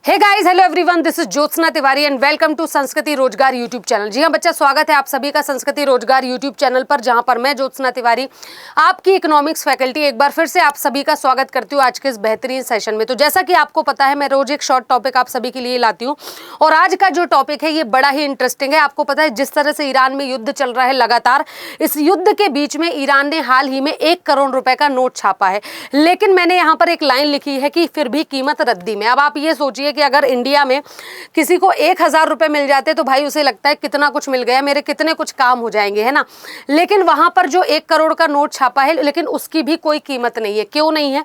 Hey guys, hello everyone, this is Jyotsna Tiwari and welcome to Sanskriti Rozgar YouTube channel. जी हाँ बच्चा, स्वागत है आप सभी का संस्कृति रोजगार यूट्यूब चैनल पर, जहां पर मैं ज्योत्सना तिवारी आपकी इकोनॉमिक्स फैकल्टी एक बार फिर से आप सभी का स्वागत करती हूँ आज के इस बेहतरीन सेशन में। तो जैसा कि आपको पता है, मैं रोज एक शॉर्ट टॉपिक आप सभी के लिए लाती हूँ और आज का जो टॉपिक है ये बड़ा ही इंटरेस्टिंग है। आपको पता है जिस तरह से ईरान में युद्ध चल रहा है लगातार, इस युद्ध के बीच में ईरान ने हाल ही में 1 करोड़ रुपए का नोट छापा है। लेकिन मैंने यहाँ पर एक लाइन लिखी है कि फिर भी कीमत रद्दी में। अब आप ये सोचिए कि अगर इंडिया में किसी को 1000 रुपए मिल जाते तो भाई उसे लगता है कितना कुछ मिल गया, मेरे कितने कुछ काम हो जाएंगे, है ना। लेकिन वहां पर जो 1 करोड़ का नोट छापा है, लेकिन उसकी भी कोई कीमत नहीं है। क्यों नहीं है?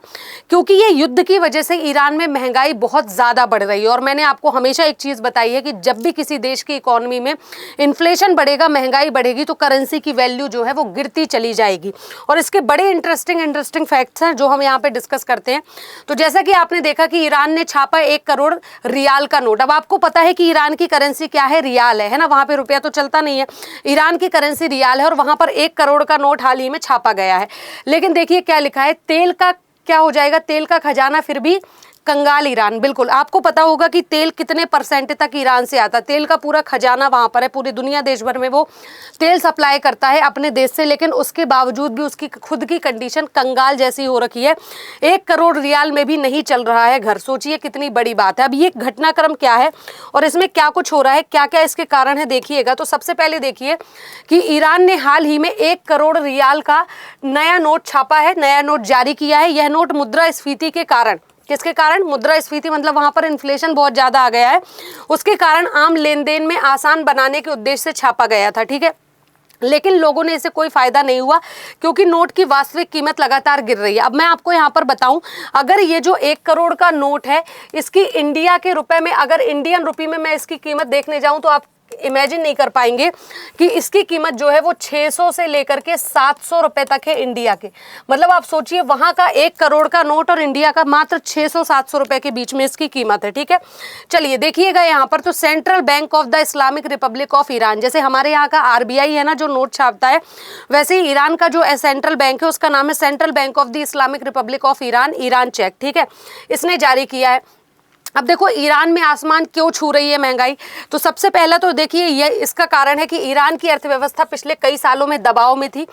क्योंकि ये युद्ध की वजह से ईरान में महंगाई बहुत ज्यादा बढ़ रही है। और मैंने आपको हमेशा एक चीज बताई है कि जब भी किसी देश की इकोनॉमी में इन्फ्लेशन बढ़ेगा, महंगाई बढ़ेगी, तो करेंसी की वैल्यू जो है वो गिरती चली जाएगी। और इसके बड़े इंटरेस्टिंग फैक्ट्स हैं जो हम यहाँ पे डिस्कस करते हैं। तो जैसा कि आपने देखा कि ईरान ने छापा 1 करोड़ रियाल का नोट। अब आपको पता है कि ईरान की करेंसी क्या है? रियाल है ना। वहां पे रुपया तो चलता नहीं है, ईरान की करेंसी रियाल है और वहां पर 1 करोड़ का नोट हाल ही में छापा गया है। लेकिन देखिए क्या लिखा है, तेल का क्या हो जाएगा? तेल का खजाना फिर भी कंगाल ईरान। बिल्कुल, आपको पता होगा कि तेल कितने परसेंट तक ईरान से आता है। तेल का पूरा खजाना वहां पर है, पूरी दुनिया देश भर में वो तेल सप्लाई करता है अपने देश से, लेकिन उसके बावजूद भी उसकी खुद की कंडीशन कंगाल जैसी हो रखी है। 1 करोड़ रियाल में भी नहीं चल रहा है घर। सोचिए कितनी बड़ी बात है। अब ये घटनाक्रम क्या है और इसमें क्या कुछ हो रहा है, क्या क्या इसके कारण है, देखिएगा। तो सबसे पहले देखिए कि ईरान ने हाल ही में 1 करोड़ रियाल का नया नोट छापा है, नया नोट जारी किया है। यह नोट मुद्रास्फीति के कारण, किसके कारण? मुद्रास्फीति मतलब वहां पर इन्फ्लेशन बहुत ज्यादा आ गया है, उसके कारण आम लेन देन में आसान बनाने के उद्देश्य से छापा गया था। ठीक है, लेकिन लोगों ने इसे कोई फायदा नहीं हुआ क्योंकि नोट की वास्तविक कीमत लगातार गिर रही है। अब मैं आपको यहाँ पर बताऊं, अगर ये जो 1 करोड़ का नोट है, इसकी इंडिया के रुपए में, अगर इंडियन रुपये में मैं इसकी कीमत देखने जाऊं तो आप इमेजिन नहीं कर पाएंगे कि इसकी कीमत जो है वो 600 से लेकर के 700 रुपए तक है इंडिया के। मतलब आप सोचिए, वहां का 1 करोड़ का नोट और इंडिया का मात्र 600-700 रुपए के बीच में इसकी कीमत है। ठीक है, चलिए देखिएगा यहाँ पर। तो central Bank of the Islamic Republic of Iran, जैसे हमारे यहाँ का RBI है ना जो नोट छापता है, वैसे ही ईरान का जो सेंट्रल बैंक है उसका नाम है Central Bank of the Islamic Republic of Iran, Iran check. ठीक है, इसने जारी किया है। अब देखो ईरान में आसमान क्यों छू रही है महंगाई। तो सबसे पहला तो देखिए ये इसका कारण है कि ईरान की अर्थव्यवस्था पिछले कई सालों में दबाव में थी,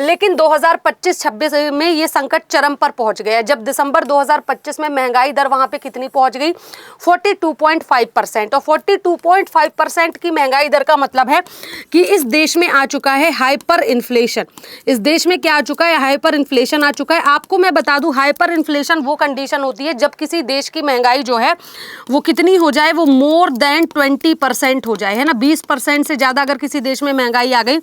लेकिन 2025-26 में ये संकट चरम पर पहुंच गया। जब दिसंबर 2025 में महंगाई दर वहां पे कितनी पहुंच गई? 42.5%। और 42.5% की महंगाई दर का मतलब है कि इस देश में आ चुका है हाइपर इन्फ्लेशन। इस देश में क्या आ चुका है? हाइपर इन्फ्लेशन आ चुका है। आपको मैं बता दूं, हाइपर इन्फ्लेशन वो कंडीशन होती है जब किसी देश की महंगाई जो है वो कितनी हो जाए, वो मोर देन 20% हो जाए, है ना। 20% से ज्यादा अगर किसी देश में महंगाई आ गई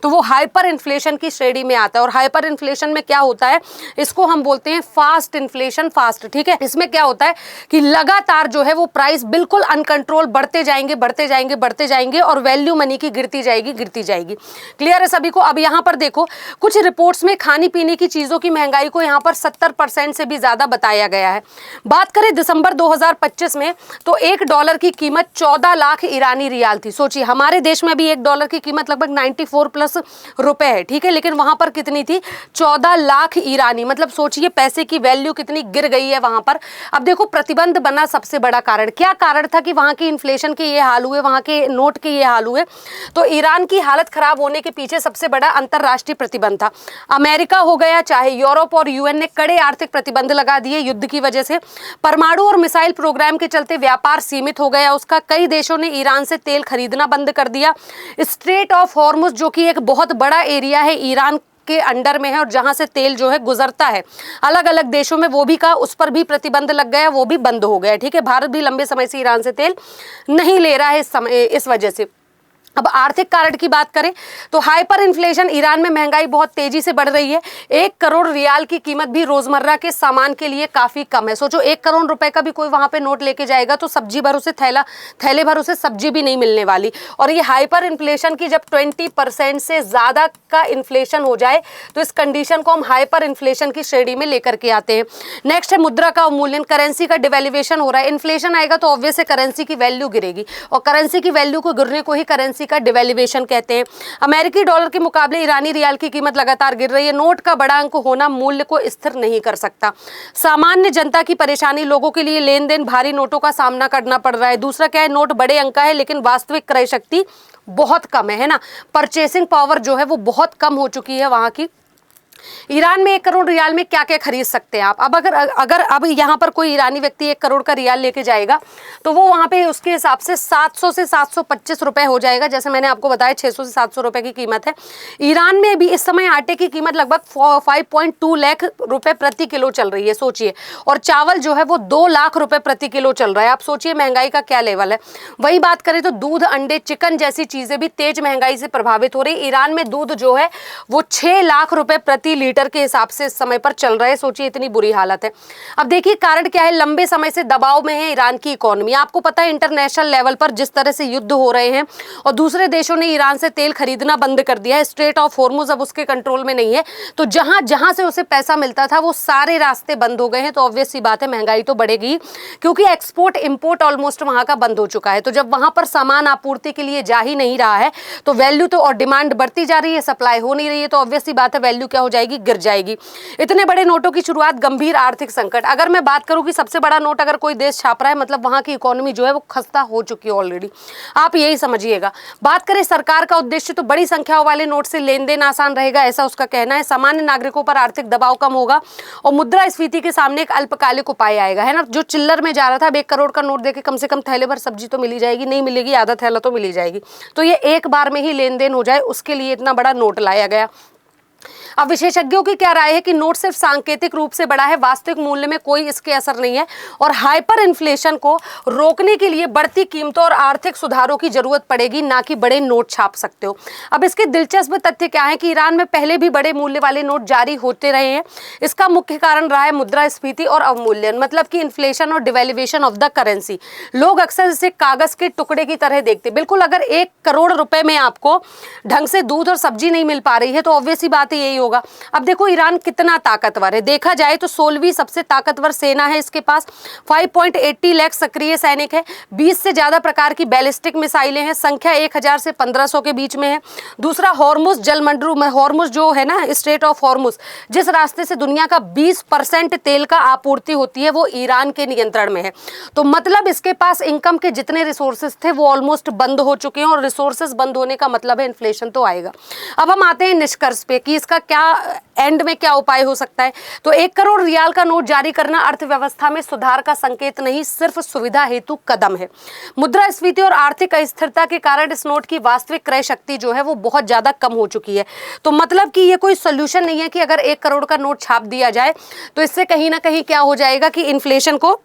तो वो हाइपर इन्फ्लेशन की श्रेणी में आता है। और हाइपर इन्फ्लेशन में क्या होता है, इसको हम बोलते हैं फास्ट इन्फ्लेशन, फास्ट। ठीक है, इसमें क्या होता है कि लगातार जो है वो प्राइस बिल्कुल अनकंट्रोल बढ़ते जाएंगे, बढ़ते जाएंगे, बढ़ते जाएंगे और वैल्यू मनी की गिरती जाएगी, गिरती जाएगी। क्लियर है सभी को? अब यहाँ पर देखो, कुछ रिपोर्ट्स में खाने पीने की चीजों की महंगाई को यहाँ पर 70% से भी ज्यादा बताया गया है। बात करें दिसंबर 2025 में, तो $1 की कीमत 14 लाख ईरानी रियाल थी। सोचिए, हमारे देश में भी $1 की कीमत लगभग 94 प्लस रुपए है। ठीक है, लेकिन वहां पर कितनी थी? 14 लाख ईरानी। मतलब सोचिए पैसे की वैल्यू कितनी गिर गई है वहां पर। अब देखो, प्रतिबंध बना सबसे बड़ा कारण। क्या कारण था कि वहां की इन्फ्लेशन के ये हाल हुए, वहां के नोट के ये हाल हुए? तो ईरान की हालत खराब होने के पीछे सबसे बड़ा अंतरराष्ट्रीय प्रतिबंध था। अमेरिका हो गया, चाहे यूरोप और UN ने कड़े आर्थिक प्रतिबंध लगा दिए युद्ध की वजह से। परमाणु और मिसाइल प्रोग्राम के चलते व्यापार सीमित हो गया उसका। कई देशों ने ईरान से तेल खरीदना बंद कर दिया। स्ट्रेट ऑफ हॉर्मुज जो कि एक बहुत बड़ा एरिया है ईरान के अंडर में है और जहां से तेल जो है गुजरता है अलग अलग देशों में, वो भी का उस पर भी प्रतिबंध लग गया, वो भी बंद हो गया। ठीक है, भारत भी लंबे समय से ईरान से तेल नहीं ले रहा है इस वजह से। अब आर्थिक कारण की बात करें तो हाइपर इन्फ्लेशन, ईरान में महंगाई बहुत तेजी से बढ़ रही है। 1 करोड़ रियाल की कीमत भी रोजमर्रा के सामान के लिए काफी कम है। सोचो 1 करोड़ रुपए का भी कोई वहां पे नोट लेके जाएगा तो सब्जी भर उसे थैले भर उसे सब्जी भी नहीं मिलने वाली। और ये हाइपर इन्फ्लेशन की जब 20% से ज्यादा का इन्फ्लेशन हो जाए तो इस कंडीशन को हम हाइपर इन्फ्लेशन की श्रेणी में लेकर के आते हैं। नेक्स्ट है मुद्रा का अवमूल्यन, करेंसी का डिवैल्यूएशन हो रहा है। इन्फ्लेशन आएगा तो ऑब्वियस है करेंसी की वैल्यू गिरेगी और करेंसी की वैल्यू को गिरने को ही करेंसी करेंसी का डिवैल्यूएशन कहते हैं। अमेरिकी डॉलर के मुकाबले ईरानी रियाल की कीमत लगातार गिर रही है। नोट का बड़ा अंक होना मूल्य को स्थिर नहीं कर सकता। सामान्य जनता की परेशानी, लोगों के लिए लेन देन भारी नोटों का सामना करना पड़ रहा है। दूसरा क्या है, नोट बड़े अंक का है लेकिन वास्तविक क्रय शक्ति बहुत कम है ना, परचेसिंग पावर जो है वो बहुत कम हो चुकी है वहां की। ईरान में 1 करोड़ रियाल में क्या क्या खरीद सकते हैं आप। अब अगर अब यहाँ पर कोई ईरानी व्यक्ति 1 करोड़ का रियाल लेके जाएगा तो वो वहाँ पे उसके हिसाब से 700 से 725 रुपए हो जाएगा। जैसे मैंने आपको बताया 600 से 700 रुपए की कीमत है। ईरान में भी इस समय आटे की कीमत लगभग 5.2 लाख रुपए प्रति किलो चल रही है, सोचिए। और चावल जो है वो 2 लाख रुपए प्रति किलो चल रहा है। आप सोचिए महंगाई का क्या लेवल है। वही बात करें तो दूध, अंडे, चिकन जैसी चीजें भी तेज महंगाई से प्रभावित हो रही। ईरान में दूध जो है वो 6 लाख रुपए प्रति लीटर के हिसाब से इस समय पर चल रहे हैं। सोचिए इतनी बुरी हालत है। अब देखिए कारण क्या है, लंबे समय से दबाव में है ईरान की इकोनॉमी। आपको पता है इंटरनेशनल लेवल पर जिस तरह से युद्ध हो रहे हैं और दूसरे देशों ने ईरान से तेल खरीदना बंद कर दिया है। स्ट्रेट ऑफ हॉर्मुज अब उसके कंट्रोल में नहीं है, तो जहां जहां से उसे पैसा मिलता था वो सारे रास्ते बंद हो गए हैं। तो ऑब्वियस सी बात है महंगाई तो बढ़ेगी, क्योंकि एक्सपोर्ट इंपोर्ट ऑलमोस्ट वहां का बंद हो चुका है। तो जब वहां पर सामान आपूर्ति के लिए जा ही नहीं रहा है तो वैल्यू तो, और डिमांड बढ़ती जा रही है, सप्लाई हो नहीं रही है, तो ऑब्वियस सी बात है वैल्यू क्या हो जाएगी, गिर जाएगी। इतने बड़े नोटों की शुरुआत, गंभीर आर्थिक संकट। अगर मैं बात करूं कि सबसे बड़ा नोट अगर कोई देश छाप रहा है मतलब वहां की इकोनॉमी जो है वो खस्ता हो चुकी है ऑलरेडी, आप यही समझिएगा। बात करें सरकार का उद्देश्य तो बड़ी संख्या वाले नोट से लेन देन आसान रहेगा, ऐसा उसका कहना है। सामान्य नागरिकों पर आर्थिक दबाव कम होगा और मुद्रास्फीति के सामने एक अल्पकालिक उपाय आएगा, है ना। जो चिल्लर में जा रहा था, अब 1 करोड़ का नोट देके कम से कम थैले भर सब्जी तो मिली जाएगी, नहीं मिलेगी आधा थैला तो मिली जाएगी। तो ये एक बार में ही लेन देन हो जाए, उसके लिए इतना बड़ा नोट लाया गया। अब विशेषज्ञों की क्या राय है कि नोट सिर्फ सांकेतिक रूप से बड़ा है, वास्तविक मूल्य में कोई इसके असर नहीं है और हाइपर इन्फ्लेशन को रोकने के लिए बढ़ती कीमतों और आर्थिक सुधारों की जरूरत पड़ेगी, ना कि बड़े नोट छाप सकते हो। अब इसके दिलचस्प तथ्य क्या है कि ईरान में पहले भी बड़े मूल्य वाले नोट जारी होते रहे हैं। इसका मुख्य कारण रहा है मुद्रास्फीति और अवमूल्यन, मतलब कि इन्फ्लेशन और डिवैल्यूएशन ऑफ द करेंसी। लोग अक्सर इसे कागज के टुकड़े की तरह देखते। बिल्कुल, अगर 1 करोड़ रुपए में आपको ढंग से दूध और सब्जी नहीं मिल पा रही है तो ऑब्वियस ही बात है यही होगा। अब देखो ईरान कितना ताकतवर है, देखा जाए तो 16वीं सबसे ताकतवर सेना है इसके पास। 5.80 लाख सक्रिय सैनिक है, 20 से ज्यादा प्रकार की बैलिस्टिक मिसाइलें हैं, संख्या 1000 से 1500 के बीच में है। दूसरा हॉर्मुज जलमंडल, हॉर्मुज जो है ना, स्ट्रेट ऑफ हॉर्मुज, जिस रास्ते से दुनिया का 20% तेल का आपूर्ति होती है वो ईरान के नियंत्रण में है। तो मतलब इसके पास इनकम के जितने रिसोर्सेज थे वो ऑलमोस्ट बंद हो चुके हैं और रिसोर्सेज बंद होने का मतलब है इन्फ्लेशन तो आएगा। अब हम आते हैं निष्कर्ष पे कि इसका क्या एंड में क्या उपाय हो सकता है। तो 1 करोड़ रियाल का नोट जारी करना अर्थव्यवस्था में सुधार का संकेत नहीं, सिर्फ सुविधा हेतु कदम है। मुद्रास्फीति और आर्थिक अस्थिरता के कारण इस नोट की वास्तविक क्रय शक्ति जो है वो बहुत ज्यादा कम हो चुकी है। तो मतलब कि ये कोई सोल्यूशन नहीं है कि अगर 1 करोड़ का नोट छाप दिया जाए तो इससे कहीं ना कहीं क्या हो जाएगा कि इन्फ्लेशन को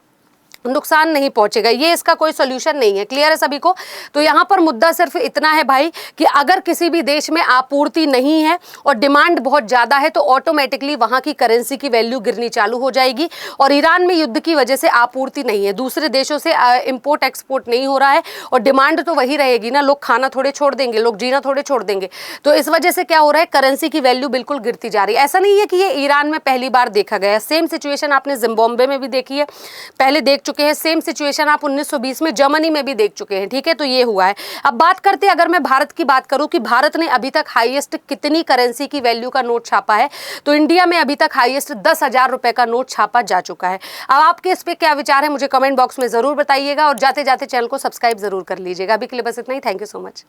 नुकसान नहीं पहुंचेगा। ये इसका कोई सोल्यूशन नहीं है। क्लियर है सभी को। तो यहाँ पर मुद्दा सिर्फ इतना है भाई कि अगर किसी भी देश में आपूर्ति नहीं है और डिमांड बहुत ज़्यादा है तो ऑटोमेटिकली वहाँ की करेंसी की वैल्यू गिरनी चालू हो जाएगी। और ईरान में युद्ध की वजह से आपूर्ति नहीं है, दूसरे देशों से इम्पोर्ट एक्सपोर्ट नहीं हो रहा है और डिमांड तो वही रहेगी ना। लोग खाना थोड़े छोड़ देंगे, लोग जीना थोड़े छोड़ देंगे। तो इस वजह से क्या हो रहा है, करेंसी की वैल्यू बिल्कुल गिरती जा रही है। ऐसा नहीं है कि ये ईरान में पहली बार देखा गया, सेम सिचुएशन आपने जिम्बाब्वे में भी देखी है, पहले देख चुके हैं। सेम सिचुएशन आप 1920 में जर्मनी में भी देख चुके हैं। ठीक है, तो ये हुआ है। अब बात करते हैं, अगर मैं भारत की बात करूं कि भारत ने अभी तक हाईएस्ट कितनी करेंसी की वैल्यू का नोट छापा है, तो इंडिया में अभी तक हाईएस्ट 10,000 रुपए का नोट छापा जा चुका है। अब आपके इस पे क्या विचार है मुझे कमेंट बॉक्स में जरूर बताइएगा और जाते जाते चैनल को सब्सक्राइब जरूर कर लीजिएगा। अभी के लिए बस इतना ही। Thank you so much.